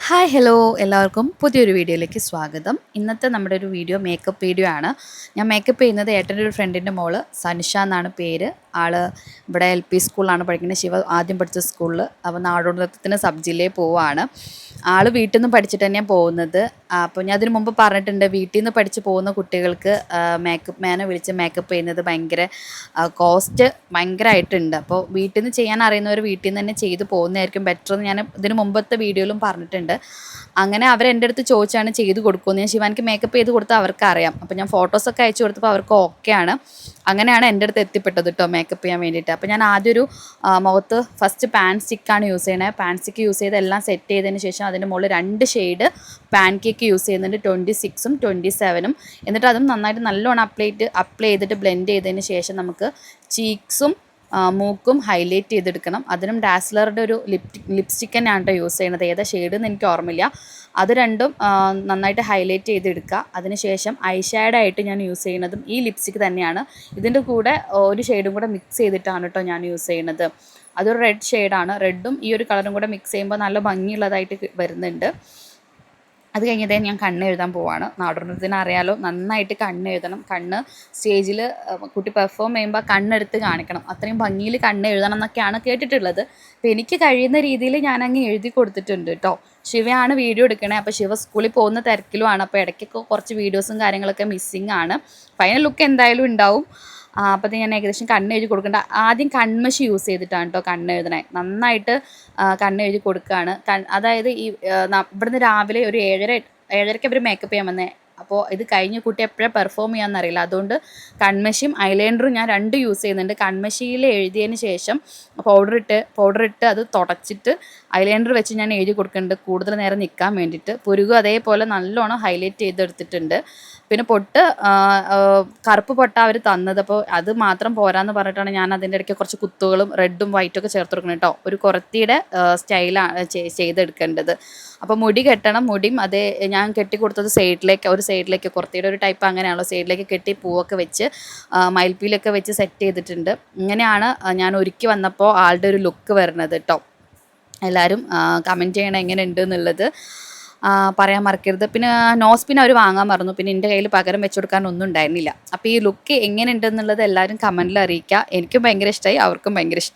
Hi hello എല്ലാവർക്കും പുതിയൊരു വീഡിയോയിലേക്ക് സ്വാഗതം. ഇന്നത്തെ നമ്മുടെ ഒരു മേക്കപ്പ് വീഡിയോ ആണ്. ഞാൻ മേക്കപ്പ് ചെയ്യുന്നത് ഏട്ടൻ്റെ ഒരു ഫ്രണ്ടിൻ്റെ മോള് സനിഷ എന്നാണ് പേര്. ആള് ഇവിടെ LP സ്കൂളിലാണ് പഠിക്കുന്നത്. ശിവ ആദ്യം പഠിച്ച സ്കൂളിൽ. അപ്പോൾ നാടോടിനൃത്തത്തിന് സബ് ജില്ലയിൽ പോവുകയാണ്. ആൾ വീട്ടിൽ നിന്ന് പഠിച്ചിട്ട് തന്നെയാണ് പോകുന്നത്. അപ്പോൾ ഞാൻ അതിന് മുമ്പ് പറഞ്ഞിട്ടുണ്ട്, വീട്ടിൽ നിന്ന് പഠിച്ച് പോകുന്ന കുട്ടികൾക്ക് മേക്കപ്പ് മാനെ വിളിച്ച് മേക്കപ്പ് ചെയ്യുന്നത് ഭയങ്കര കോസ്റ്റ് ഭയങ്കരമായിട്ടുണ്ട്. അപ്പോൾ വീട്ടിൽ നിന്ന് ചെയ്യാൻ അറിയുന്നവർ വീട്ടിൽ നിന്ന് തന്നെ ചെയ്ത് പോകുന്നതായിരിക്കും ബെറ്റർ എന്ന് ഞാൻ ഇതിന് മുമ്പത്തെ വീഡിയോയിലും പറഞ്ഞിട്ടുണ്ട്. അങ്ങനെ അവരെൻ്റെ അടുത്ത് ചോദിച്ചാണ് ചെയ്ത് കൊടുക്കുമെന്ന്. ഞാൻ ശിവാനിക്ക് മേക്കപ്പ് ചെയ്ത് കൊടുത്താൽ അവർക്കറിയാം. അപ്പോൾ ഞാൻ ഫോട്ടോസൊക്കെ അയച്ചു കൊടുത്തപ്പോൾ അവർക്ക് ഓക്കെയാണ്. അങ്ങനെയാണ് എൻ്റെ അടുത്ത് എത്തിപ്പെട്ടത് കേട്ടോ മേക്കപ്പ് ചെയ്യാൻ വേണ്ടിയിട്ട്. അപ്പോൾ ഞാൻ ആദ്യം ഒരു മുഖത്ത് ഫസ്റ്റ് പാൻ സ്റ്റിക്കാണ് യൂസ് ചെയ്യണത്. പാൻ സ്റ്റിക്ക് യൂസ് ചെയ്ത് എല്ലാം സെറ്റ് ചെയ്തതിന് ശേഷം അതിൻ്റെ മുകളിൽ 2 ഷെയ്ഡ് പാൻ കേക്ക് യൂസ് ചെയ്യുന്നുണ്ട്, 26ഉം 27ഉം. എന്നിട്ട് അതും നന്നായിട്ട് നല്ലോണം അപ്ലൈ ചെയ്തിട്ട് ബ്ലെൻഡ് ചെയ്തതിന് ശേഷം നമുക്ക് ചീക്സും മൂക്കും ഹൈലൈറ്റ് ചെയ്തെടുക്കണം. അതിനും ഡാസ്ലറുടെ ഒരു ലിപ്സ്റ്റിക്ക് തന്നെയാണ് കേട്ടോ യൂസ് ചെയ്യുന്നത്. ഏതാ ഷെയ്ഡെന്ന് എനിക്ക് ഓർമ്മയില്ല. അത് രണ്ടും നന്നായിട്ട് ഹൈലൈറ്റ് ചെയ്തെടുക്കുക. അതിനുശേഷം ഐ ഷാഡോ ആയിട്ട് ഞാൻ യൂസ് ചെയ്യുന്നതും ഈ ലിപ്സ്റ്റിക്ക് തന്നെയാണ്. ഇതിൻ്റെ കൂടെ ഒരു ഷെയ്ഡും കൂടെ മിക്സ് ചെയ്തിട്ടാണ് കേട്ടോ ഞാൻ യൂസ് ചെയ്യുന്നത്. അതൊരു റെഡ് ഷെയ്ഡാണ്. റെഡും ഈ ഒരു കളറും കൂടെ മിക്സ് ചെയ്യുമ്പോൾ നല്ല ഭംഗിയുള്ളതായിട്ട് വരുന്നുണ്ട്. അത് കഴിഞ്ഞതേ ഞാൻ കണ്ണ് എഴുതാൻ പോവാണ്. നാടോടിനൃത്തത്തിന് അറിയാലോ, നന്നായിട്ട് കണ്ണ് എഴുതണം. കണ്ണ് സ്റ്റേജിൽ കുട്ടി പെർഫോം ചെയ്യുമ്പോൾ കണ്ണെടുത്ത് കാണിക്കണം. അത്രയും ഭംഗിയിൽ കണ്ണ് എഴുതണം എന്നൊക്കെയാണ് കേട്ടിട്ടുള്ളത്. അപ്പോൾ എനിക്ക് കഴിയുന്ന രീതിയിൽ ഞാനങ്ങ് എഴുതി കൊടുത്തിട്ടുണ്ട് കേട്ടോ. ശിവയാണ് വീഡിയോ എടുക്കണേ. അപ്പോൾ ശിവ സ്കൂളിൽ പോകുന്ന തിരക്കിലുമാണ്. അപ്പോൾ ഇടയ്ക്കൊക്കെ കുറച്ച് വീഡിയോസും കാര്യങ്ങളൊക്കെ മിസ്സിങ് ആണ്. ഫൈനൽ ലുക്ക് എന്തായാലും ഉണ്ടാവും. അപ്പോൾ ഞാൻ ഏകദേശം കണ്ണ് എഴുതി കൊടുക്കേണ്ട. ആദ്യം കൺമഷി യൂസ് ചെയ്തിട്ടാണ് കേട്ടോ കണ്ണ് എഴുതണേ. നന്നായിട്ട് കണ്ണ് എഴുതി കൊടുക്കുകയാണ്. അതായത് ഇവിടുന്ന് രാവിലെ ഒരു 7:30 അവർ മേക്കപ്പ് ചെയ്യാൻ വന്നേ. അപ്പോൾ ഇത് കഴിഞ്ഞ് കുട്ടി എപ്പോഴാണ് പെർഫോം ചെയ്യാമെന്നറിയില്ല. അതുകൊണ്ട് കൺമഷിയും ഐലൈനറും ഞാൻ 2 യൂസ് ചെയ്യുന്നുണ്ട്. കൺമഷിയിൽ എഴുതിയതിന് ശേഷം പൗഡർ ഇട്ട് അത് തുടച്ചിട്ട് ഐലൈനർ വെച്ച് ഞാൻ എഴുതി കൊടുക്കുന്നുണ്ട്, കൂടുതൽ നേരം നിൽക്കാൻ വേണ്ടിയിട്ട്. പുരുകും അതേപോലെ നല്ലോണം ഹൈലൈറ്റ് ചെയ്തെടുത്തിട്ടുണ്ട്. പിന്നെ കറുപ്പ് പൊട്ട അവർ തന്നത്. അപ്പോൾ അത് മാത്രം പോരാന്ന് പറഞ്ഞിട്ടാണ് ഞാൻ അതിൻ്റെ ഇടയ്ക്ക് കുറച്ച് കുത്തുകളും റെഡും വൈറ്റും ഒക്കെ ചേർത്ത് കൊടുക്കണം കേട്ടോ. ഒരു കുറത്തിയുടെ സ്റ്റൈലാണ് ചെയ്തെടുക്കേണ്ടത്. അപ്പോൾ മുടി കെട്ടണം. മുടിയും അതേ ഞാൻ കെട്ടി കൊടുത്തത് ഒരു സൈഡിലേക്ക് കുറത്തിയുടെ ഒരു ടൈപ്പ് അങ്ങനെയാണല്ലോ, സൈഡിലേക്ക് കെട്ടി പൂവൊക്കെ വെച്ച് മയിൽപ്പീലൊക്കെ വെച്ച് സെറ്റ് ചെയ്തിട്ടുണ്ട്. ഇങ്ങനെയാണ് ഞാൻ ഒരുക്കി വന്നപ്പോൾ ആളുടെ ഒരു ലുക്ക് വരുന്നത് കേട്ടോ. എല്ലാവരും കമൻറ്റ് ചെയ്യണം എങ്ങനെയുണ്ട് എന്നുള്ളത്. പറയാൻ മറക്കരുത്. പിന്നെ നോസ്പിൻ അവർ വാങ്ങാൻ മറന്നു. പിന്നെ എൻ്റെ കയ്യിൽ പകരം വെച്ച് കൊടുക്കാനൊന്നും ഉണ്ടായിരുന്നില്ല. അപ്പോൾ ഈ ലുക്ക് എങ്ങനെയുണ്ടെന്നുള്ളത് എല്ലാവരും കമൻറ്റിൽ അറിയിക്കുക. എനിക്കും ഭയങ്കര ഇഷ്ടമായി, അവർക്കും ഭയങ്കര ഇഷ്ടമായി.